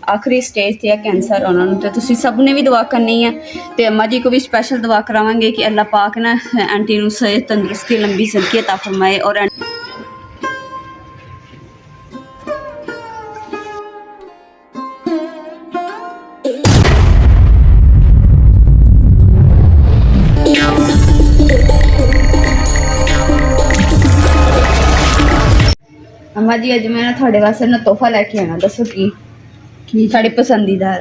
आखिरी स्टेज ते कैंसर उन्होंने, तो तुसी सब ने भी दुआ करनी है। तो अम्मा जी को भी स्पैशल दुआ करावांगे कि अल्लाह पाक ना आंटी नूं सेहत तंदुरुस्ती लंबी ज़िंदगी अता फरमाए। और अम्मा जी अज मैं ना थोड़े वास्ते ना तोहफा लैके आना, दसो की साड़ी पसंदीदा है।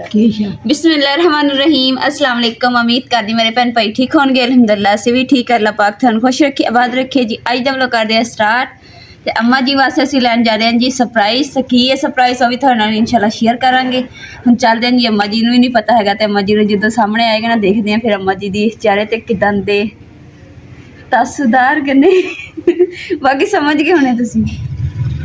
बिस्मिल्लाहिर्रहमानिर्रहीम। अस्सलाम वालेकुम। उम्मीद करदी मेरे भैन भाई ठीक होंगे। अल्हम्दुलिल्लाह असीं भी ठीक। अल्लाह पाक तुहानूं खुश रखे, आबाद रखे जी। अज दा व्लॉग करदे आ स्टार्ट। ते अम्मा जी वास्ते असीं लैण जा रहे हैं जी सरप्राइज़। ते की है सरप्राइज़ वो भी तुहाडे नाल इंशाल्लाह शेयर करांगे। हुण चलदे हैं जी, अम्मा जी नूं ही नहीं पता हैगा ते अम्मा जी नूं जदों सामने आएगा ना देखदे हैं फिर अम्मा जी दी चेहरे ते किदां दे तासुदार कने बाकी समझ गए होने तुसीं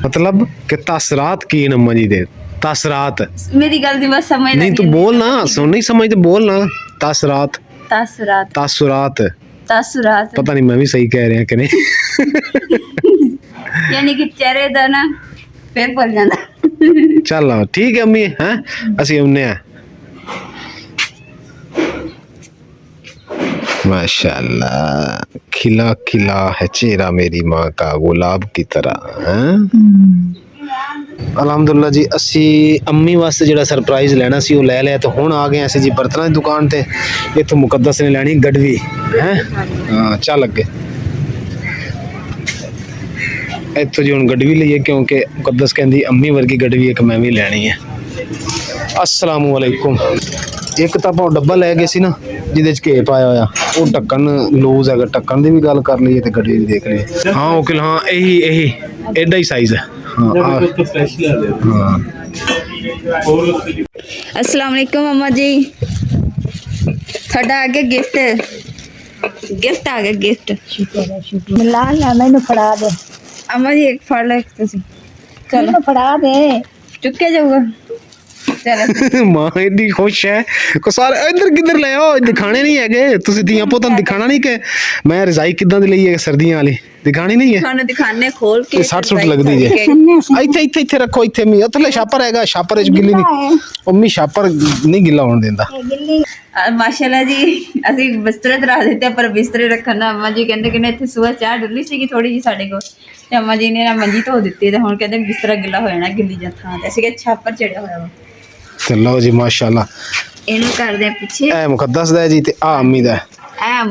मतलब कि तासरात की अम्मा जी दे तासरात। मेरी गल दी बस समझ नहीं तू बोल ना, सुन नहीं समझ तो बोल ना। तासरात तासुरात तासुरात तासुरात पता नहीं मैं भी सही कह रहा कि नहीं। यानी कि चेहरे दा ना फिर भुल जांदा। चल ठीक है अम्मी, हैं असी आउने हैं। माशाल्लाह खिला खिला है चेहरा मेरी माँ का गुलाब की तरह है। अलहमदुल्ला जी असी अम्मी वास्ते जो सरप्राइज़ लेना सी वो ले लिया। तो हुण आ गए असीं जी बर्तनां दी दुकान ते। इत्थों मुकद्दस ने लैनी गडवी है। हाँ चल अगे इत्थों जी हुण गडवी लईए क्योंकि मुकद्दस कहंदी अम्मी वर्गी गडवी एक मैं भी लैनी है। अस्सलामु अलैकुम। एक तो आप डब्बा लै गए सी ना जिहदे च घे पाया होया, वो ढक्कन लूज है। ढक्कन की भी गल कर लीए तो गड्डी भी देख लीए। हाँ ओके हाँ यही यही एडा ही साइज है। हाँ हाँ अस्सलाम वालेकुम अम्मा जी, थोड़ा आगे गिफ्ट गिफ्ट आ गया गिफ्ट। शुक्र ला ला मैनू फड़ा दे अम्मा जी एक फड़ लो तुसी। चलो मैनू फड़ा दे चुके जाऊगा। चलो मां एडी खुश है को सारे इधर किधर ले आओ, दिखाने नहीं है तुसी दियां पोतां दिखाना नहीं कि मैं रजाई किदां दी लई है सर्दियां वाली दिखानी नहीं है। थाने दिखाने खोल के 60 लगदी जे। इत्थे इत्थे इत्थे रखो इत्थे मी थल्ले छापर हैगा, छापर विच गिल्ली नहीं अम्मी छापर नहीं गिल्ला होने देंदा। माशाल्लाह जी ਅਸੀਂ ਬਿਸਤਰੇ ਤੇ ਰੱਖ ਦਿੱਤੇ, ਪਰ ਬਿਸਤਰੇ ਰੱਖਣ ਦਾ ਅम्मा जी ਕਹਿੰਦੇ ਕਿ ਨੇ ਇੱਥੇ ਸਵੇਰ ਚਾਹ ਡੁੱਲੀ ਸੀਗੀ ਥੋੜੀ ਜੀ ਸਾਡੇ ਕੋਲ ਤੇ अम्मा जी ਨੇ ਨਾ ਮੰਜੀ ਧੋ ਦਿੱਤੀ ਤੇ ਹੁਣ ਕਹਿੰਦੇ ਬਿਸਤਰਾ ਗਿੱਲਾ ਹੋ ਜਾਣਾ ਗਿੱਲੀ ਜਾਂ ਥਾਂ ਤੇ ਅਸੀਂ ਕਿ ਛਾਪਰ ਚੜਿਆ ਹੋਇਆ ਵਾ। ਤੇ ਲਓ ਜੀ ਮਾਸ਼ਾਅੱਲਾ ਇਹਨੂੰ ਕਰਦੇ ਆ ਪਿੱਛੇ। ਇਹ ਮੁਕੱਦਸ ਦਾ ਜੀ ਤੇ ਆ अम्मी ਦਾ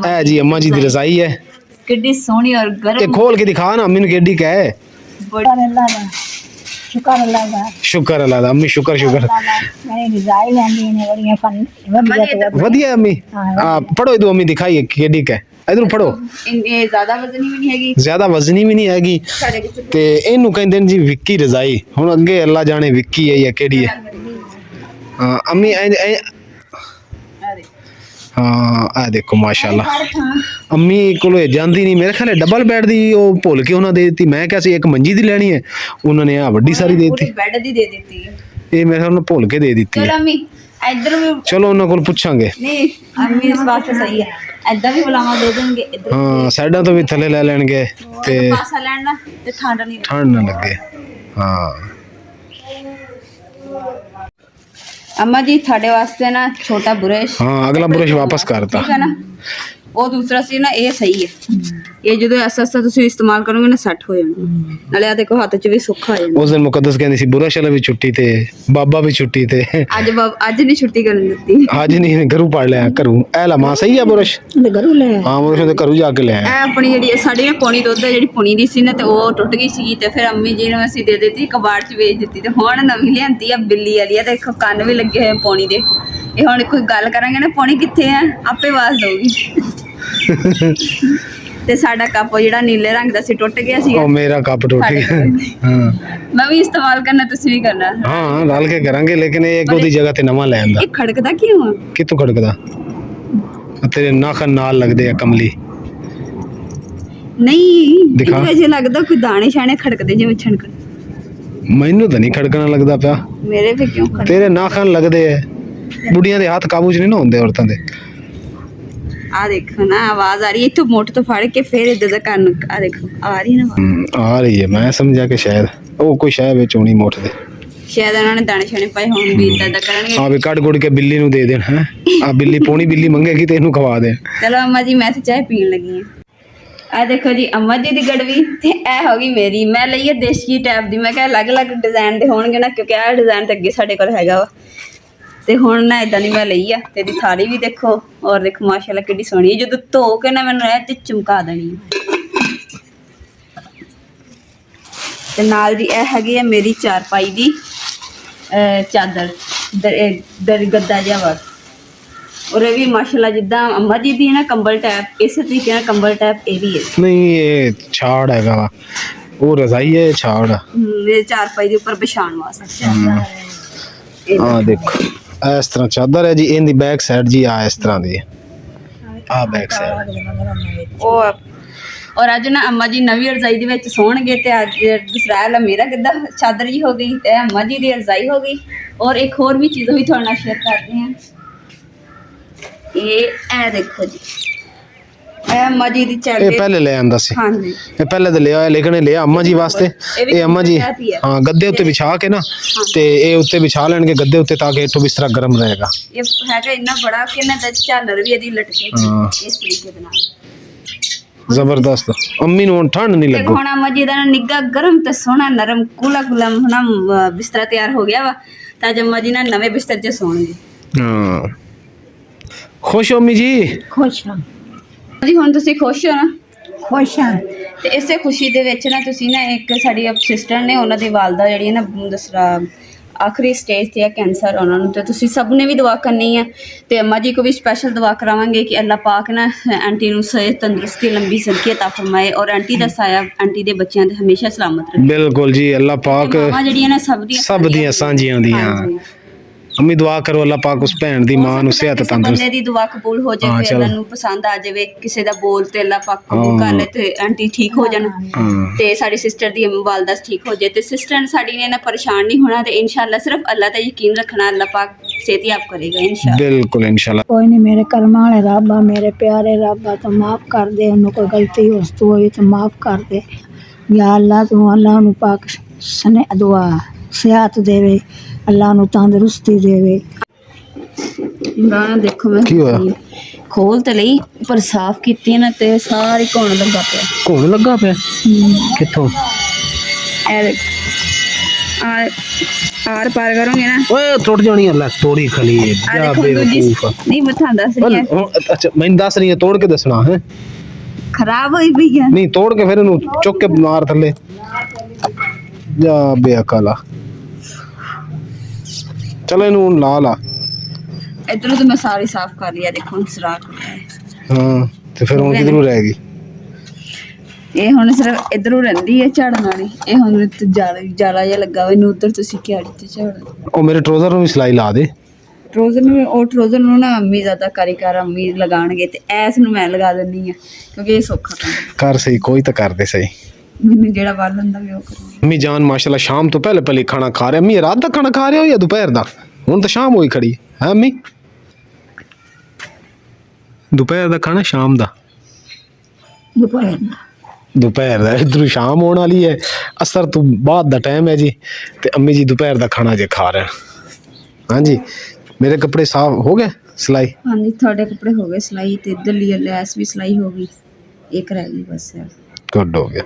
ਇਹ ਜੀ अम्मा जी ਦੀ ਰਜ਼ਾਈ ਹੈ। कितनी सोहनी और गर्म। ये खोल के दिखा ना अम्मी ने केडी क्या है। शुक्र अल्लाह दा शुक्र अल्लाह दा शुक्र अल्लाह दा अम्मी शुक्र शुक्र। मैंने रिजाई लैंदी ने बड़ियां फन वधिया अम्मी हां पढ़ो इधर अम्मी दिखाइए केडी क्या इधर पढ़ो। ये ज्यादा वजनी भी नहीं हैगी, ज्यादा वजनी भी नहीं हैगी ते इनू कहंदे जी विक्की रजाई। हुन अगे अल्लाह जाने विक्की है या केडी है। हां अम्मी हाँ आ देखो माशाल्लाह अम्मी को जाती नहीं मेरे ख्याल डबल बेड दी वो भुल के उन्होंने दे दी। मैं क्या सी एक मंजी दी लेनी है उन्होंने आ वड्डी सारी दे दी बेड दी दे देती है। ये मेरे ख्याल भुल के दे दी है। चलो अम्मी इधर भी चलो उन्होंने को पूछांगे। नहीं अम्मी इस बात से सही है, इधर भी बुलावा दे देंगे इधर। हाँ साइडा तो भी थले ले लेंगे ते पासा लेना ते ठंड नहीं ठंड ना लगे। हाँ अम्मा जी थाड़े वास्ते ना छोटा ब्रश। हाँ अगला ब्रश वापस करता ठीक है ना, वो दूसरा सी ना ये सही है। ये जो ऐसा ऐसा तुम इस्तेमाल करोगे ना सैट हो जाना, नाले आ देखो हाथ च भी सुखा हो जाना। उस दिन मुकद्दस कहंदी सी बुरश वाला भी छुट्टी ते बाबा भी छुट्टी ते आज नहीं छुट्टी करन दित्ती। आज नहीं घरू पढ़ लिया घरू ए ला मां सही है बुरश घरू ले। हां बुरश ते घरू जाके ले आया। ए अपनी जेडी साडी पौनी दुੱਧ है जेडी पुनी दी सी ना ते ਉਹ ਟੁੱਟ ਗਈ ਸੀ ਤੇ ਫਿਰ ਅੰਮੀ ਜੀ ਨੂੰ ਅਸੀਂ ਦੇ ਦਿੱਤੀ ਕਬਾੜ 'ਚ ਵੇਚ ਦਿੱਤੀ ਤੇ ਹੁਣ ਨਵੀਂ ਲਿਆਂਦੀ ਆ ਬਿੱਲੀ ਵਾਲੀ ਆ। ਦੇਖੋ ਕੰਨ ਵੀ ਲੱਗੇ ਹੋਏ ਪੌਣੀ ਦੇ। ਇਹ ਹੁਣ ਕੋਈ ਗੱਲ ਕਰਾਂਗੇ ਨਾ ਪੌਣੀ ਕਿੱਥੇ ਆ ਆਪੇ ਆਵਾਜ਼ ਦਊਗੀ। ਤੇ ਸਾਡਾ ਕੱਪ ਜਿਹੜਾ ਨੀਲੇ ਰੰਗ ਦਾ ਸੀ ਟੁੱਟ ਗਿਆ ਸੀ। ਉਹ ਮੇਰਾ ਕੱਪ ਟੁੱਟ ਗਿਆ। ਹਾਂ ਮੈਂ ਵੀ ਇਸਤੇਮਾਲ ਕਰਨਾ ਤੁਸੀਂ ਵੀ ਕਰਨਾ। ਹਾਂ ਰਲ ਕੇ ਕਰਾਂਗੇ ਲੇਕਿਨ ਇੱਕ ਉਹਦੀ ਜਗ੍ਹਾ ਤੇ ਨਵਾਂ ਲੈ ਆਂਦਾ। ਇਹ ਖੜਕਦਾ ਕਿਉਂ ਆ? ਕਿੱਥੋਂ ਖੜਕਦਾ? ਤੇਰੇ ਨਾਖਨ ਨਾਲ ਲੱਗਦੇ ਆ ਕਮਲੀ। ਨਹੀਂ ਦਿਖਾ ਜੇ ਲੱਗਦਾ ਕੋਈ ਦਾਣੇ ਛਾਣੇ ਖੜਕਦੇ ਜਿਵੇਂ ਛਣਕਣ। ਮੈਨੂੰ ਤਾਂ ਨਹੀਂ ਖੜਕਣਾ ਲੱਗਦਾ ਪਿਆ। ਮੇਰੇ ਤੇ ਕਿਉਂ ਖੜਕ? ਤੇਰੇ ਨਾਖਨ ਲੱਗਦੇ ਆ। ਬੁੱਢੀਆਂ ਦੇ ਹੱਥ ਕਾਬੂ 'ਚ ਨਹੀਂ ਨਾ ਹੁੰਦੇ ਔਰਤਾਂ ਦੇ। आ देखो ना आवाज आ रही है तो मोट तो फाड़ के फिर इधर का कान आ देखो आ रही है ना आ रही है। मैं समझा कि शायद वो कोई शायद बेच होनी मोट दे। ਸ਼ਾਇਦ ਉਹਨਾਂ ਨੇ ਦਾਣੇ ਛਾਣੇ ਪਾਏ ਹੋਣ ਵੀ ਇਦਾਂ ਕਰਨਗੇ। ਆ ਵੀ ਕੱਢ ਗੁੜ ਕੇ ਬਿੱਲੀ ਨੂੰ ਦੇ ਦੇਣ ਹੈ। ਆ ਬਿੱਲੀ ਪੋਣੀ ਬਿੱਲੀ ਮੰਗੇਗੀ ਤੇ ਇਹਨੂੰ ਖਵਾ ਦੇ। ਚਲੋ ਅੰਮਾ ਜੀ ਮੈਂ ਤਾਂ ਚਾਹ ਪੀਣ ਲੱਗੀ ਹਾਂ। ਆ ਦੇਖੋ ਜੀ ਅੰਮਾ ਜੀ ਦੀ ਗੜਵੀ ਤੇ ਇਹ ਹੋ ਗਈ ਮੇਰੀ। ਮੈਂ ਲਈ ਹੈ ਦੇਸੀ ਟਾਈਪ ਦੀ। ਮੈਂ ਕਿਹਾ ਅਲੱਗ-ਅਲੱਗ ਡਿਜ਼ਾਈਨ ਦੇ ਹੋਣਗੇ ਨਾ, ਕਿਉਂਕਿ ਆਹ ਡਿਜ਼ਾਈਨ ਤਾਂ ਅੱਗੇ ਸਾਡੇ ਕੋਲ ਹੈਗਾ ਵਾ ਤੇ ਹੁਣ ਨਾ ਇਦਾਂ ਦੀ ਮੈਂ ਲਈ ਆ। ਤੇ ਇਹਦੀ ਥਾਲੀ ਵੀ ਦੇਖੋ, ਔਰ ਦੇਖੋ ਮਾਸ਼ਾਅੱਲਾ ਕਿੱਡੀ ਸੋਹਣੀ ਹੈ। ਜਦੋਂ ਧੋ ਕੇ ਨਾ ਮੈਨੂੰ ਇਹ ਤੇ ਚਮਕਾ ਦੇਣੀ ਹੈ। ਤੇ ਨਾਲ ਦੀ ਇਹ ਹੈਗੀ ਆ ਮੇਰੀ ਚਾਰਪਾਈ ਦੀ ਚਾਦਰ ਗੱਦਾ ਜਿਹਾ ਵਾ। ਔਰ ਇਹ ਵੀ ਮਾਸ਼ਾਅੱਲਾ ਜਿੱਦਾਂ ਅੰਮਾ ਜੀ ਦੀ ਨਾ ਕੰਬਲ ਟੈਪ, ਇਸੇ ਤਰੀਕੇ ਨਾਲ ਕੰਬਲ ਟੈਪ ਇਹ ਵੀ ਹੈ। ਨਹੀਂ ਇਹ ਛਾੜ ਹੈਗਾ ਵਾ, ਉਹ ਰਜ਼ਾਈ ਹੈ, ਛਾੜ ਮੇਰੇ ਚਾਰਪਾਈ ਦੇ ਉੱਪਰ ਵਿਛਾਉਣ ਵਾਸਤੇ। ਆ ਦੇਖੋ ਇਸ ਤਰ੍ਹਾਂ ਚਾਦਰ ਹੈ ਜੀ। ਇਹਦੀ ਬੈਕ ਸਾਈਡ ਜੀ ਆ ਇਸ ਤਰ੍ਹਾਂ ਦੀ ਆ ਬੈਕ ਸਾਈਡ ਉਹ। ਔਰ ਅੱਜ ਨਾ ਅੰਮਾ ਜੀ ਨਵੀਂ ਰਜ਼ਾਈ ਦੇ ਵਿੱਚ ਸੌਣਗੇ ਤੇ ਅੱਜ ਦੂਸਰਾ ਮੇਰਾ ਕਿੱਦਾਂ ਚਾਦਰ ਜੀ ਹੋ ਗਈ ਤੇ ਅੰਮਾ ਜੀ ਦੀ ਰਜ਼ਾਈ ਹੋ ਗਈ। ਔਰ ਇੱਕ ਹੋਰ ਵੀ ਚੀਜ਼ ਵੀ ਤੁਹਾਡੇ ਨਾਲ ਸ਼ੇਅਰ ਕਰਦੇ ਹਾਂ। ਇਹ ਦੇਖੋ ਜੀ, ਇਹ ਅੰਮਾ ਜੀ ਦੀ ਚਾਦਰ। ਇਹ ਪਹਿਲੇ ਲੈ ਆਂਦਾ ਸੀ। ਹਾਂਜੀ ਇਹ ਪਹਿਲੇ ਤਾਂ ਲਿਆ, ਲੇਕਿਨ ਇਹ ਲਿਆ ਅੰਮਾ ਜੀ ਵਾਸਤੇ। ਇਹ ਅੰਮਾ ਜੀ ਹਾਂ ਗੱਦੇ ਉੱਤੇ ਵਿਛਾ ਕੇ ਨਾ ਤੇ ਇਹ ਉੱਤੇ ਵਿਛਾ ਲੈਣਗੇ ਗੱਦੇ ਉੱਤੇ, ਤਾਂ ਕਿ ਇੱਥੋਂ ਬਿਸਤਰਾ ਗਰਮ ਰਹੇਗਾ। ਇਹ ਹੈਗਾ ਇੰਨਾ ਬੜਾ ਕਿ ਨਾ ਤੇ ਝਾਲਰ ਵੀ ਇਹਦੀ ਲਟਕੇ ਇਸ ਤਰੀਕੇ ਦੇ ਨਾਲ ਜ਼ਬਰਦਸਤ। ਅੰਮੀ ਨੂੰ ਹੁਣ ਠੰਡ ਨਹੀਂ ਲੱਗੂ। ਹੁਣ ਅੰਮਾ ਜੀ ਦਾ ਨਿੱਘਾ ਗਰਮ ਤੇ ਸੋਹਣਾ ਨਰਮ ਕੂਲਾ ਹੁਣ ਬਿਸਤਰਾ ਤਿਆਰ ਹੋ ਗਿਆ ਵਾ। ਤਾਂ ਅੱਜ ਅੰਮਾ ਜੀ ਨਾਲ ਨਵੇਂ ਬਿਸਤਰ 'ਚ ਸੌਣਗੇ। ਹਾਂ ਖੁਸ਼ ਹੋ ਅੰਮੀ ਜੀ? ਖੁਸ਼ ਹਾਂ ਜੀ ਹੁਣ ਤੁਸੀਂ ਖੁਸ਼ ਹੋ ਨਾ? ਖੁਸ਼ ਹਾਂ। ਤੇ ਇਸੇ ਖੁਸ਼ੀ ਦੇ ਵਿੱਚ ਨਾ ਤੁਸੀਂ ਨਾ ਇੱਕ ਸਾਡੀ ਸਿਸਟਰ ਨੇ, ਉਹਨਾਂ ਦੀ ਵਾਲਦਾ ਜਿਹੜੀ ਹੈ ਨਾ ਦੂਸਰਾ ਆਖਰੀ ਸਟੇਜ ਤੇ ਆ ਕੈਂਸਰ ਉਹਨਾਂ ਨੂੰ, ਤੇ ਤੁਸੀਂ ਸਭ ਨੇ ਵੀ ਦੁਆ ਕਰਨੀ ਹੈ। ਤੇ ਅੰਮਾ ਜੀ ਕੋ ਵੀ ਸਪੈਸ਼ਲ ਦੁਆ ਕਰਾਵਾਂਗੇ ਕਿ ਅੱਲਾਹ ਪਾਕ ਨਾ ਆਂਟੀ ਨੂੰ ਸਿਹਤ ਤੰਦਰੁਸਤੀ ਲੰਬੀ ਜ਼ਿੰਦਗੀ ਅਤਾ ਫਰਮਾਏ ਔਰ ਆਂਟੀ ਦਾ ਸਾਇਆ ਆਂਟੀ ਦੇ ਬੱਚਿਆਂ ਤੇ ਹਮੇਸ਼ਾ ਸਲਾਮਤ ਰੱਖੇ। ਬਿਲਕੁਲ ਜੀ, ਅੱਲਾਹ ਪਾਕ ਮਾਵਾਂ ਜਿਹੜੀਆਂ ਨਾ ਸਭ ਦੀਆਂ ਸਾਂਝੀਆਂ ਦੀਆਂ। ਅੰਮੀ ਦੁਆ ਕਰੋ ਅੱਲਾਹ ਪਾਕ ਉਸ ਭੈਣ ਦੀ ਮਾਂ ਨੂੰ ਸਿਹਤ ਤੰਦਰੁਸਤੀ। ਬੰਦੇ ਦੀ ਦੁਆ ਕਬੂਲ ਹੋ ਜਾਵੇ, ਅੱਲਾਹ ਨੂੰ ਪਸੰਦ ਆ ਜਾਵੇ ਕਿਸੇ ਦਾ ਬੋਲ ਤੇ ਅੱਲਾਹ ਪਾਕ ਕਬੂਲ ਕਰ ਲੈ ਤੇ ਆਂਟੀ ਠੀਕ ਹੋ ਜਾਣ ਤੇ ਸਾਡੀ ਸਿਸਟਰ ਦੀ ਵਾਲਦਾ ਠੀਕ ਹੋ ਜਾਏ। ਤੇ ਸਿਸਟਰ ਸਾਡੀ ਨੇ ਨਾ ਪਰੇਸ਼ਾਨ ਨਹੀਂ ਹੋਣਾ ਤੇ ਇਨਸ਼ਾਅੱਲਾ ਸਿਰਫ ਅੱਲਾਹ ਤੇ ਯਕੀਨ ਰੱਖਣਾ, ਅੱਲਾਹ ਪਾਕ सेहतियाब करेगा इंशाल्लाह। बिल्कुल इंशाल्लाह। कोई नहीं मेरे कर्मा वाले रब्बा, मेरे प्यारे रब्बा तो माफ़ कर दे, उन्होंने कोई गलती वस्तु हुई तो माफ़ कर दे या अल्लाह। तू अल्लाह नू पाक सने दुआ सेहत देवे, अल्लाह नू तंदुरुस्ती देवे। गाना देखो मैं की होया खोल तो लई पर साफ कीती ना ते सारी घुण लगा पिया। घुण लगा पिया किथों? ए देख आर पार करोगे ना ओए टूट जानी है। ले तोड़ी खली है जा बेवकूफ। नहीं मैं थां दस रही है। अच्छा मैं दस रही है, तोड़ के दसना है। खराब हुई पई है। नहीं तोड़ के फिर इन्हू चुक के मार थले जा बेअकला। चलो इन्हू ला ला। इधरों तो मैं सारी साफ कर लिया, देखो सराख। हां ते फिर हुन किधरों रहेगी? ਇਹ ਹੁਣ ਸਿਰਫ ਇਧਰੋਂ ਰਹਿੰਦੀ ਹੈ ਝਾੜਨ ਵਾਲੀ। ਇਹ ਹੁਣ ਜਾਲਾ ਜਿਹਾ ਲੱਗਾ ਵਾ, ਇਹਨੂੰ ਉਧਰ ਤੁਸੀਂ ਕਿਹੜੀ ਤੇ ਝਾੜੋ। ਉਹ ਮੇਰੇ ਟਰੋਜ਼ਰ ਨੂੰ ਵੀ ਸਿਲਾਈ ਲਾ ਦੇ। ਟਰੋਜ਼ਰ ਨੂੰ ਨਾ ਅੰਮੀ ਜ਼ਿਆਦਾ ਕਾਰੀਗਰ ਅੰਮੀ ਲਗਾਣਗੇ ਤੇ ਐਸ ਨੂੰ ਮੈਂ ਲਗਾ ਦਿੰਦੀ ਆ ਕਿਉਂਕਿ ਇਹ ਸੌਖਾ ਕੰਮ ਕਰ ਸਹੀ, ਕੋਈ ਤਾਂ ਕਰ ਦੇ ਸਹੀ। ਮੈਨੂੰ ਜਿਹੜਾ ਵੱਲ ਹੁੰਦਾ ਵੀ ਉਹ ਕਰੂ। ਅੰਮੀ ਜਾਨ ਮਾਸ਼ਾਅੱਲਾ ਸ਼ਾਮ ਤੋਂ ਪਹਿਲੇ ਪਹਿਲੇ ਖਾਣਾ ਖਾ ਰਹੇ। ਅੰਮੀ ਰਾਤ ਦਾ ਖਾਣਾ ਖਾ ਰਹੇ ਹੋ ਜਾਂ ਦੁਪਹਿਰ ਦਾ? ਹੁਣ ਤਾਂ ਸ਼ਾਮ ਹੋਈ ਖੜੀ ਹੈ ਅੰਮੀ। ਦੁਪਹਿਰ ਦਾ ਖਾਣਾ ਸ਼ਾਮ ਦਾ? ਦੁਪਹਿਰ ਦਾ ਇਧਰੋਂ ਸ਼ਾਮ ਹੋਣ ਵਾਲੀ ਹੈ, ਅਸਰ ਤੋਂ ਬਾਅਦ ਦਾ ਟਾਈਮ ਹੈ ਜੀ ਤੇ ਅੰਮੀ ਜੀ ਦੁਪਹਿਰ ਦਾ ਖਾਣਾ ਜੇ ਖਾ ਰਹੇ। ਹਾਂਜੀ ਮੇਰੇ ਕੱਪੜੇ ਸਾਫ ਹੋ ਗਏ ਸਿਲਾਈ? ਹਾਂਜੀ ਤੁਹਾਡੇ ਕੱਪੜੇ ਹੋ ਗਏ ਸਿਲਾਈ ਤੇ ਇਧਰ ਲਈ ਲੈਸ ਵੀ ਸਿਲਾਈ ਹੋ ਗਈ, ਇੱਕ ਰਹਿ ਗਈ ਬਸ। गुड हो गया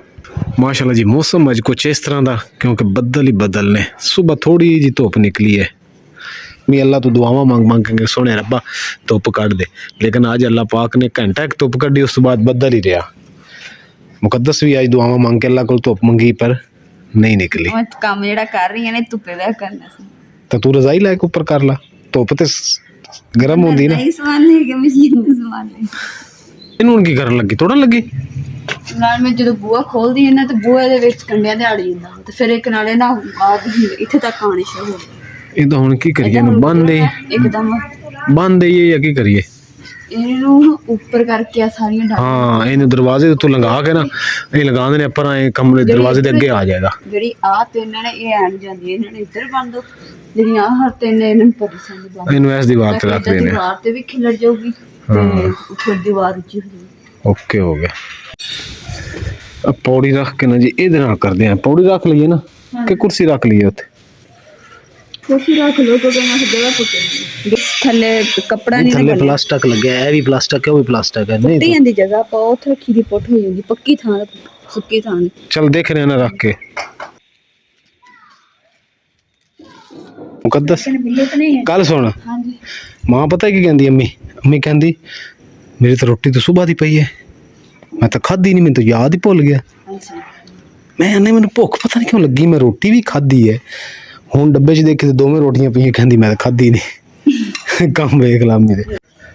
माशाल्लाह जी। मौसम अज कुछ इस तरह का क्योंकि बदल ही बदल ने। सुबह थोड़ी जी धुप निकली है। मैं अल्लाह तो दुआवां मांग मांग के सोने रब्बा धुप कट दे, लेकिन आज अल्लाह पाक ने घंटा एक धुप कढ़ी, उस बाद बदल ही रहा। मुकद्दस भी आज दुआवां मांग के अल्लाह को धुप मंगी पर नहीं निकली। काम जेड़ा कर रही है ने धुप्पे दा करना सी तो तू रजाई लैके ऊपर कर ला, धुप ते गर्म होंदी ना। समान ले के मशीन दे समान ले इन्हू की करन लगी, तोड़न लगी। ਨਾਲ ਮੈਂ ਜਦੋਂ ਬੂਹਾ ਖੋਲਦੀ ਹਾਂ ਨਾ ਤੇ ਬੂਹੇ ਦੇ ਵਿੱਚ ਕੰਡਿਆਂ ਦੇ ਅੜ ਜਾਂਦਾ ਤੇ ਫਿਰ ਇੱਕ ਨਾਲੇ ਨਾ ਇੱਥੇ ਤੱਕ ਆਣੇ ਸ਼ੁਰੂ ਹੋ ਗਏ। ਇਹ ਤਾਂ ਹੁਣ ਕੀ ਕਰੀਏ, ਇਹਨੂੰ ਬੰਨ ਦੇ ਇੱਕਦਮ ਬੰਨ ਦੇਈਏ ਜਾਂ ਕੀ ਕਰੀਏ? ਇਹਨੂੰ ਉੱਪਰ ਕਰਕੇ ਆ ਸਾਰੀਆਂ ਡਾਲਾਂ। ਹਾਂ ਇਹਨੂੰ ਦਰਵਾਜ਼ੇ ਦੇ ਉੱਤੋਂ ਲੰਘਾ ਕੇ ਨਾ ਇਹ ਲਗਾ ਦੇਣੇ ਆਪਾਂ ਐ ਕਮਰੇ ਦਰਵਾਜ਼ੇ ਦੇ ਅੱਗੇ ਆ ਜਾਏਗਾ। ਜਿਹੜੀ ਆ ਤਿੰਨ ਨੇ ਇਹ ਐਨ ਜਾਂਦੀ, ਇਹਨਾਂ ਨੇ ਇੱਧਰ ਬੰਨ ਦੋ। ਜਿਹੜੀਆਂ ਹਰ ਤਿੰਨ ਇਹਨਾਂ ਨੂੰ ਪਸੰਦ ਬੰਦ, ਇਹਨੂੰ ਇਸ ਦੀਵਾਰ ਤੇ ਰੱਖ ਦੇਣੇ। ਦੀਵਾਰ ਤੇ ਵੀ ਖਿਲੜ ਜਾਊਗੀ ਤੇ ਉੱਪਰ ਦੀਵਾਰ ਉੱਚੀ ਹੋ ਜਾਊਗੀ। ਓਕੇ ਹੋ ਗਿਆ। अब पौड़ी रख के ना जी ये करते हैं। पौड़ी रख लीए ना कि कुर्सी रख लीए उत्थे? ਤੁਸੀਂ ਰੱਖ ਲਓ ਕਿਉਂਕਿ ਮੈਂ ਜਗ੍ਹਾ ਪੁੱਟਣੀ ਥੱਲੇ ਕੱਪੜਾ ਨਹੀਂ ਥੱਲੇ ਪਲਾਸਟਿਕ ਲੱਗਿਆ, ਇਹ ਵੀ ਪਲਾਸਟਿਕ ਹੈ, ਉਹ ਵੀ ਪਲਾਸਟਿਕ ਹੈ। ਨਹੀਂ ਪੁੱਟੀ ਜਾਂਦੀ ਜਗ੍ਹਾ ਆਪਾਂ ਉੱਥੇ ਰੱਖੀ ਦੀ ਪੁੱਟ ਹੋ ਜਾਂਦੀ ਪੱਕੀ ਥਾਂ ਸੁੱਕੀ ਥਾਂ ਦੀ। चल देख रहे हैं ना रख के मुकद्दस कल सुन ਹਾਂਜੀ मां पता है की कहती अम्मी कहती मेरी तो रोटी तो सुबह दी पई है, मैं तो खाधी नहीं, मैं तो याद ही भुल गया। ਅੱਛਾ मैं मैंने भुख पता नहीं क्यों लगी, मैं रोटी भी खाधी है, हुण डब्बे च देखी तो दोवें रोटियां पईयां, कहती मैं तो खाधी नहीं। काम वेख ला अम्मी दे।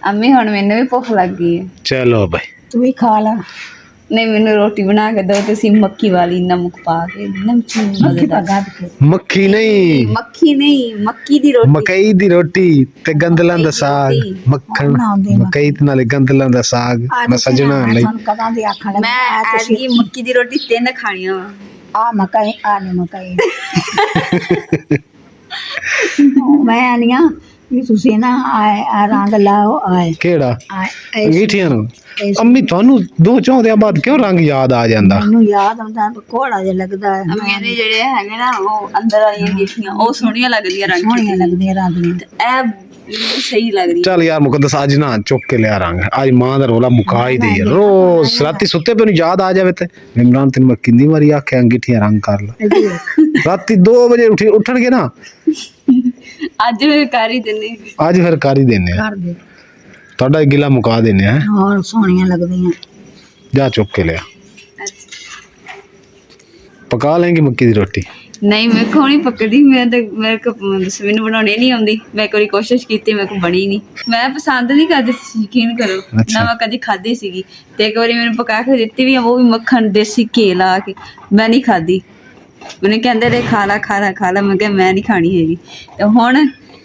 ਅੰਮੀ ਹੁਣ ਮੈਨੂੰ ਵੀ ਭੁੱਖ ਲੱਗ ਗਈ ਹੈ। चलो भाई ਤੂੰ ਵੀ ਖਾ ਲਾ। ਨਹੀਂ ਮੈਨੂੰ ਰੋਟੀ ਬਣਾ ਕੇ ਦਿਓ ਤੁਸੀਂ ਮੱਕੀ ਵਾਲੀ ਨਮਕ ਪਾ ਕੇ ਨਮਕੀਨ ਮਜ਼ੇਦਾਰ। मक्खी नहीं, ਮੱਖੀ ਨਹੀਂ ਮੱਕੀ ਦੀ ਰੋਟੀ मकई दी रोटी ते गंदलां दा साग, मक्खन मकई ते नाले गंदलां दा साग। मैं सजना लई ਕਦਾਂ ਦੀ ਆਖਣ ਲੱਗੀ ਮੈਂ ਐਤਕੀ ਮੱਕੀ ਦੀ ਰੋਟੀ 3 ਖਾਣੀਆਂ ਵਾ। ਆ ਮਕਈ ਆ ਨਹੀਂ ਮਕਈ ਮੈਂ ਆਨੀਆਂ ਵੀ ਤੁਸੀਂ ਨਾ ਆ ਰੰਗ ਲਾਓ ਆਏ केड़ा ਆਏ अंगीठियां नु। अम्मी थानू दो चौंदियां बाद क्यों रंग याद आ जांदा? ਮੈਨੂੰ ਯਾਦ ਆਉਂਦਾ ਕੋੜਾ ਜਿਹਾ ਲੱਗਦਾ ਹੈ ਅੰਮੀ ਕਹਿੰਦੀ ਜਿਹੜੇ ਹੈਗੇ ਨਾ ਉਹ ਅੰਦਰ ਵਾਲੀਆਂ ਗੀਠੀਆਂ ਉਹ ਸੋਹਣੀਆਂ ਲੱਗਦੀਆਂ ਰੰਗ ਸੋਹਣੀਆਂ ਲੱਗਦੀਆਂ ਰੰਗ ਦੀਆਂ। ਇਹ ਮੈਨੂੰ ਸਹੀ ਲੱਗ ਰਹੀ चल यार मुकद्दस आज ना चुक के लिया रंग, आज मां दा रोला मुका ही दे यार। रोज राती सुते पे याद आ जावे ते इमरान तेन मैं कितनी बारी आखे अंगीठियां रंग कर ला। राती 2 बजे उठणगे ना ਅੱਜ ਕਰ ਹੀ ਦਿੰਦੇ आज फिर कर ही देने ਕਰ ਦੇ ਤੁਹਾਡਾ ਗਿਲਾ ਮੁਕਾ ਦੇਨੇ ਹੈ। ਹੋਰ ਸੋਹਣੀਆਂ ਲੱਗਦੀਆਂ। जा चुक के लिया पका लेंगे मक्की दी रोटी। ਨਹੀਂ ਮੇਰੇ ਕੋਲ ਨਹੀਂ ਪੱਕਦੀ ਮੈਂ ਤਾਂ ਮੈਨੂੰ ਬਣਾਉਣੀ ਨਹੀਂ ਆਉਂਦੀ। ਮੈਂ ਇੱਕ ਵਾਰੀ ਕੋਸ਼ਿਸ਼ ਕੀਤੀ ਮੇਰੇ ਕੋਲ ਬਣੀ ਨਹੀਂ। ਮੈਂ ਪਸੰਦ ਨਹੀਂ ਕਰਦੀ ਸੀ ਯਕੀਨ ਕਰੋ ਨਾ ਮੈਂ ਕਦੀ ਖਾਧੀ ਸੀਗੀ ਤੇ ਇੱਕ ਵਾਰੀ ਮੈਨੂੰ ਪਕਾ ਕੇ ਦਿੱਤੀ ਵੀ ਉਹ ਵੀ ਮੱਖਣ ਦੇਸੀ ਘੀ ਲਾ ਕੇ ਮੈਂ ਨਹੀਂ ਖਾਧੀ। ਮੈਨੂੰ ਕਹਿੰਦੇ ਨੇ ਖਾ ਲਾ ਮੈਂ ਕਿਹਾ ਮੈਂ ਨਹੀਂ ਖਾਣੀ ਹੈਗੀ। ਤੇ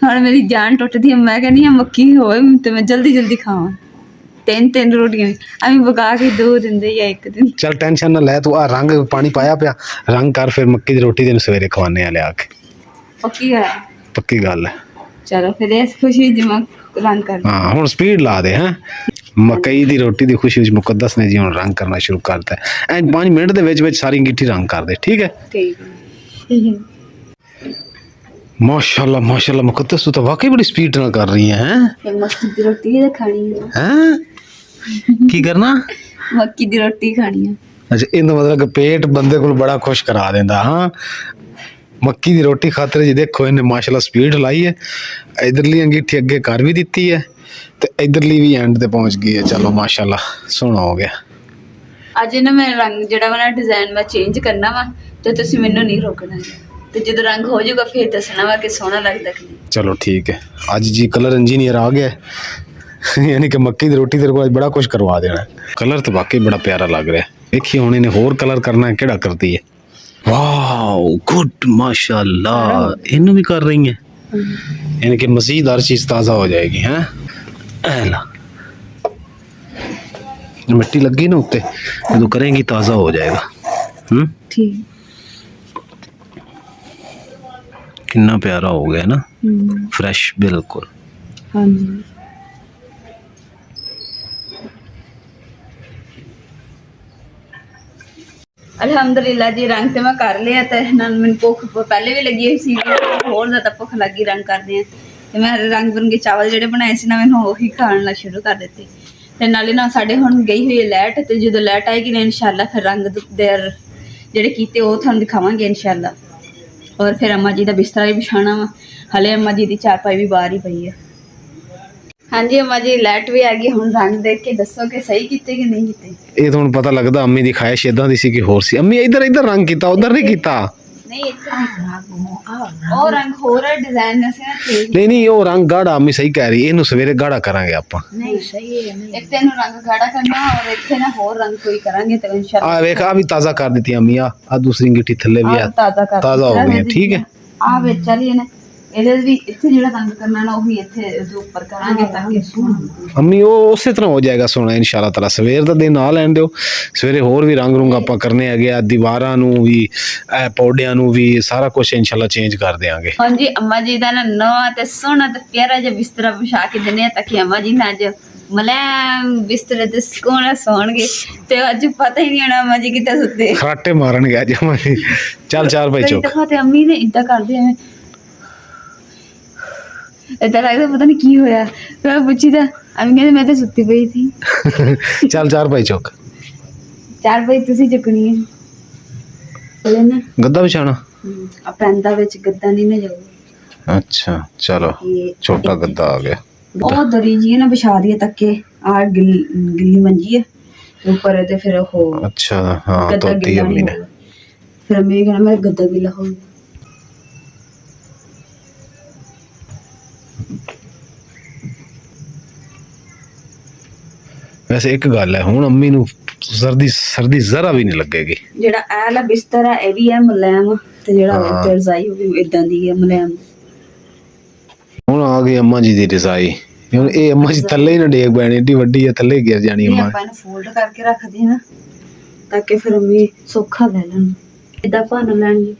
ਹੁਣ ਮੇਰੀ ਜਾਨ ਟੁੱਟਦੀ ਹੈ। ਮੈਂ ਕਹਿੰਦੀ ਹਾਂ ਮੱਕੀ ਹੋਏ ਤੇ ਮੈਂ ਜਲਦੀ ਖਾਵਾਂ। 3 ਰੋਟੀਆਂ ਅਸੀਂ ਪਕਾ ਕੇ 2 ਦਿੰਦੇ ਜਾਂ 1 ਦਿਨ। चल टेंशन ना ले तू, आ रंग पानी पाया पिया रंग कर, फिर मक्की दी रोटी तेन सवेरे खवाने आ लिया के। ਪੱਕੀ ਹੈ पक्की गल है। ਚਲੋ ਫਿਰ ਇਸ ਖੁਸ਼ੀ ਜਮਾ ਰੰਗ ਕਰ हाँ हुण स्पीड ला दे हैं। मकई दी रोटी दी खुशी विच मुकद्दस ने जी हुण रंग करना शुरू करता है। 5 मिनट दे विच सारी अंगीठी रंग कर दे, ठीक है? ਠੀਕ माशाल्लाह मुकद्दस तू तो वाकई बड़ी स्पीड नाल कर रही है। ਫਿਰ ਮੱਕੀ ਦੀ ਰੋਟੀ ਵੀ ਖਾਣੀ ਹੈ। हैं की करना? ਮੱਕੀ ਦੀ ਰੋਟੀ ਖਾਣੀ ਹੈ। अच्छा इन मतलब कि पेट बंदे को बड़ा खुश करा देंदा। हाँ मक्की दी रोटी खातर जी देखो इन्हें माशाल्लाह स्पीड लाई है। इधरली अंगीठी अगे कर भी दिती है ते इधरली भी एंड ते पहुंच गई है। चलो माशाल्लाह सोहना हो गया। ਅੱਜ ਨਾ ਮੈਂ ਰੰਗ ਜਿਹੜਾ ਵਾ ਨਾ ਡਿਜ਼ਾਈਨ ਮੈਂ ਚੇਂਜ ਕਰਨਾ ਵਾ ਤੇ ਤੁਸੀਂ ਮੈਨੂੰ ਨਹੀਂ ਰੋਕਣਾ ਤੇ ਜਦੋਂ ਰੰਗ ਹੋ ਜਾਊਗਾ ਫਿਰ ਦੱਸਣਾ ਵਾ ਕਿ ਸੋਹਣਾ ਲੱਗਦਾ ਕਿ ਨਹੀਂ। चलो ठीक है। आज जी कलर इंजीनियर आ गया है। यानी कि मक्की दी रोटी तेरे को आज बड़ा कुछ करवा देना है। कलर तो वाकई बड़ा प्यारा लग रहा है। देखिए हुण इन्हें होर कलर करना है, केड़ा करती है। वाह गुड माशाल्लाह इन्हों भी कर रही हैं। यानी कि मजीद हर चीज़ ताज़ा हो जाएगी हैं। ऐला मिट्टी लगी ना उत्ते जो करेंगी ताज़ा हो जाएगा। ठीक कितना प्यारा हो गया ना, फ्रेश बिल्कुल। हाँ जी ਅਲਹਮਦੁਲਿਲਾ ਜੀ ਰੰਗ ਤੇ ਮੈਂ ਕਰ ਲਿਆ ਤੇ ਨਾਲ ਮੈਨੂੰ ਭੁੱਖ ਪਹਿਲੇ ਵੀ ਲੱਗੀ ਹੋਈ ਸੀ ਹੋਰ ਜ਼ਿਆਦਾ ਭੁੱਖ ਲੱਗੀ ਰੰਗ ਕਰਦੇ ਆ ਤੇ ਮੈਂ ਰੰਗ ਬਰੰਗੇ ਚਾਵਲ ਜਿਹੜੇ ਬਣਾਏ ਸੀ ਨਾ ਮੈਨੂੰ ਉਹੀ ਖਾਣਾ ਸ਼ੁਰੂ ਕਰ ਦਿੱਤੇ ਤੇ ਨਾਲੇ ਨਾ ਸਾਡੇ ਹੁਣ ਗਈ ਹੋਈ ਹੈ ਲਾਈਟ ਤੇ ਜਦੋਂ ਲਾਈਟ ਆਏਗੀ ਨਾ ਇਨਸ਼ਾਅੱਲਾ ਫਿਰ ਰੰਗ ਦੇ ਜਿਹੜੇ ਕੀਤੇ ਉਹ ਤੁਹਾਨੂੰ ਦਿਖਾਵਾਂਗੇ ਇਨਸ਼ਾਅੱਲਾ। ਔਰ ਫਿਰ ਅੰਮਾ ਜੀ ਦਾ ਬਿਸਤਰਾ ਵੀ ਵਿਛਾਣਾ ਵਾ ਹਲੇ ਅੰਮਾ ਜੀ ਦੀ ਚਾਰਪਾਈ ਵੀ ਬਾਹਰ ਹੀ ਪਈ ਹੈ। ਹਾਂਜੀ ਅੰਮਾ ਜੀ ਲਾਈਟ ਵੀ ਆ ਗਈ ਹੁਣ ਰੰਗ ਦੇਖ ਕੇ ਦੱਸੋ ਕਿ ਸਹੀ ਕੀਤੇ ਕਿ ਨਹੀਂ ਕੀਤੇ। ਇਹ ਤੁਹਾਨੂੰ ਪਤਾ ਲੱਗਦਾ ਅੰਮੀ ਦੀ ਖਾਇਸ਼ ਇਦਾਂ ਦੀ ਸੀ ਕਿ ਹੋਰ ਸੀ। ਅੰਮੀ ਇੱਧਰ ਰੰਗ ਕੀਤਾ ਉਧਰ ਨਹੀਂ ਕੀਤਾ। ਨਹੀਂ ਉਹ ਰੰਗ ਹੋਰ ਡਿਜ਼ਾਈਨ ਨੇ ਸੀ ਨਹੀਂ ਉਹ ਰੰਗ ਗਾੜਾ ਅੰਮੀ ਸਹੀ ਕਹਿ ਰਹੀ। ਇਹਨੂੰ ਸਵੇਰੇ ਗਾੜਾ ਕਰਾਂਗੇ ਆਪਾਂ। ਨਹੀਂ ਸਹੀ ਹੈ ਇੱਕ ਤੇ ਇਹਨੂੰ ਰੰਗ ਗਾੜਾ ਕਰਨਾ ਔਰ ਇੱਥੇ ਨਾ ਹੋਰ ਰੰਗ ਕੋਈ ਕਰਾਂਗੇ ਤੇ ਇਨਸ਼ਾਅੱਲਾ। ਆ ਵੇਖ ਆ ਵੀ ਤਾਜ਼ਾ ਕਰ ਦਿੱਤੀ ਅੰਮੀ। ਆ ਦੂਸਰੀ ਅੰਗੀਠੀ ਥੱਲੇ ਵੀ ਆ ਤਾਜ਼ਾ ਹੋ ਗਈ। ਠੀਕ ਹੈ ਆ ਵਿੱਚ ਵਾਲੀ ਨੇ ਇਹਦੇ ਵੀ ਇੱਥੇ ਜਿਹੜਾ ਰੰਗ ਕਰਨਾ ਨਾ ਉਹ ਵੀ ਇੱਥੇ ਇਹਦੇ ਉੱਪਰ ਕਰਾਂਗੇ ਤਾਂ ਕਿ ਸੋਹਣਾ ਅੰਮੀ ਉਹ ਉਸੇ ਤਰ੍ਹਾਂ ਹੋ ਜਾਏਗਾ ਸੋਹਣਾ ਇਨਸ਼ਾਅੱਲਾ ਤਾਲਾ। ਸਵੇਰ ਦਾ ਦਿਨ ਆ ਲੈਣ ਦਿਓ, ਸਵੇਰੇ ਹੋਰ ਵੀ ਰੰਗ ਰੁੰਗ ਆਪਾਂ ਕਰਨੇ ਹੈਗੇ ਆ। ਦੀਵਾਰਾਂ ਨੂੰ ਵੀ ਇਹ ਪੌੜਿਆਂ ਨੂੰ ਵੀ ਸਾਰਾ ਕੁਝ ਇਨਸ਼ਾਅੱਲਾ ਚੇਂਜ ਕਰ ਦਿਆਂਗੇ। ਹਾਂਜੀ ਅੰਮਾ ਜੀ ਦਾ ਨਾ ਨਵਾਂ ਤੇ ਸੋਹਣਾ ਤੇ ਪਿਆਰਾ ਜਿਹਾ ਬਿਸਤਰਾ ਵਿਛਾ ਕੇ ਦਿੰਦੇ ਆ ਤਾਂ ਕਿ ਅੰਮਾ ਜੀ ਨਾ ਅੱਜ ਮਲੈਮ ਬਿਸਤਰੇ ਤੇ ਸਕੂਨ ਸੌਣਗੇ ਤੇ ਅੱਜ ਪਤਾ ਹੀ ਨਹੀਂ ਆਣਾ ਅੰਮਾ ਜੀ ਕਿੱਥੇ ਸੁੱਤੇ ਖਰਾਟੇ ਮਾਰਨਗੇ ਅੱਜ ਅੰਮਾ ਜੀ। ਚੱਲ ਚਾਰ ਭਾਈ ਚੁੱਕ ਦਿਖਾ ਤੇ ਅੰਮੀ ਨੇ ਇਦਾਂ ਕਰਦੇ ਐਵੇਂ ਏਦਾਂ ਲੱਗਦਾ ਪਤਾ ਨਹੀਂ ਕੀ ਹੋਇਆ। ਫਿਰ ਮੈਂ ਪੁੱਛੀ ਤਾਂ ਅਮੀ ਕਹਿੰਦੇ ਮੈਂ ਤਾਂ ਸੁੱਤੀ ਪਈ ਸੀ। ਚੱਲ 4 ਬਾਈ ਚੁੱਕ। 4 ਵਜੇ ਤੁਸੀਂ ਚੁੱਕਣੀ ਹੈ ਨਾ ਗੱਦਾ ਵਿਛਾਣਾ। ਆ ਪੈਂਦਾ ਵਿੱਚ ਗੱਦਾ ਨਹੀਂ ਨਾ ਜਾਊਗਾ। ਅੱਛਾ ਚਲੋ ਛੋਟਾ ਗੱਦਾ ਆ ਗਿਆ। ਉਹ ਦਰੀ ਜੀ ਨਾ ਵਿਛਾ ਦੀ ਤੱਕੇ ਆ ਗਿੱਲੀ ਮੰਜੀ ਹੈ ਉੱਪਰ ਤੇ ਫਿਰ ਉਹ ਅੱਛਾ ਹਾਂ ਗੱਦਾ ਤੋਤੀ ਗਿੱਲਾ ਅੰਮੀ ਨਹੀਂ ਨੇ। ਹੋਊਗਾ। ਫਿਰ ਅੰਮੀ ਕਹਿੰਦਾ ਮੇਰਾ ਗੱਦਾ ਗਿੱਲਾ ਹੋ ਗਿਆ। ਵੈਸੇ ਇੱਕ ਗੱਲ ਹੈ ਹੁਣ ਅੰਮੀ ਨੂੰ ਸਰਦੀ ਜ਼ਰਾ ਵੀ ਨਹੀਂ ਲੱਗੇਗੀ। ਜਿਹੜਾ ਇਹ ਵਾਲਾ ਬਿਸਤਰ ਆ ਇਹ ਵੀ ਹੈ ਮੁਲਾਇਮ ਤੇ ਜਿਹੜਾ ਉੱਤੇ ਰਜ਼ਾਈ ਉਹ ਵੀ ਇਦਾਂ ਦੀ ਹੈ ਮੁਲਾਇਮ। ਹੁਣ ਆ ਗਈ ਅੰਮਾ ਜੀ ਦੀ ਰਜ਼ਾਈ। ਹੁਣ ਇਹ ਅੰਮਾ ਜੀ ਥੱਲੇ ਹੀ ਨਾ ਡੇਗ ਪੈਣੀ, ਏਡੀ ਵੱਡੀ ਹੈ ਥੱਲੇ ਗਿਰ ਜਾਣੀ ਅੰਮਾ। ਆਪਾਂ ਇਹਨੂੰ ਫੋਲਡ ਕਰਕੇ ਰੱਖਦੇ ਹਾਂ ਨਾ ਤਾਂ ਕਿ ਫਿਰ ਅੰਮੀ ਸੌਖਾ ਲੈ ਲੈਣ। ਇਦਾਂ ਭੰਨ ਲੈਣਗੇ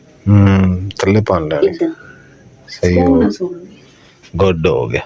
ਥੱਲੇ ਪਾ ਲੈਣੀ। ਇਦਾਂ ਸਹੀ ਹੋ ਸੋਹਣਾ ਸੋਹਣਾ ਗੁੱਡ ਹੋ ਗਿਆ।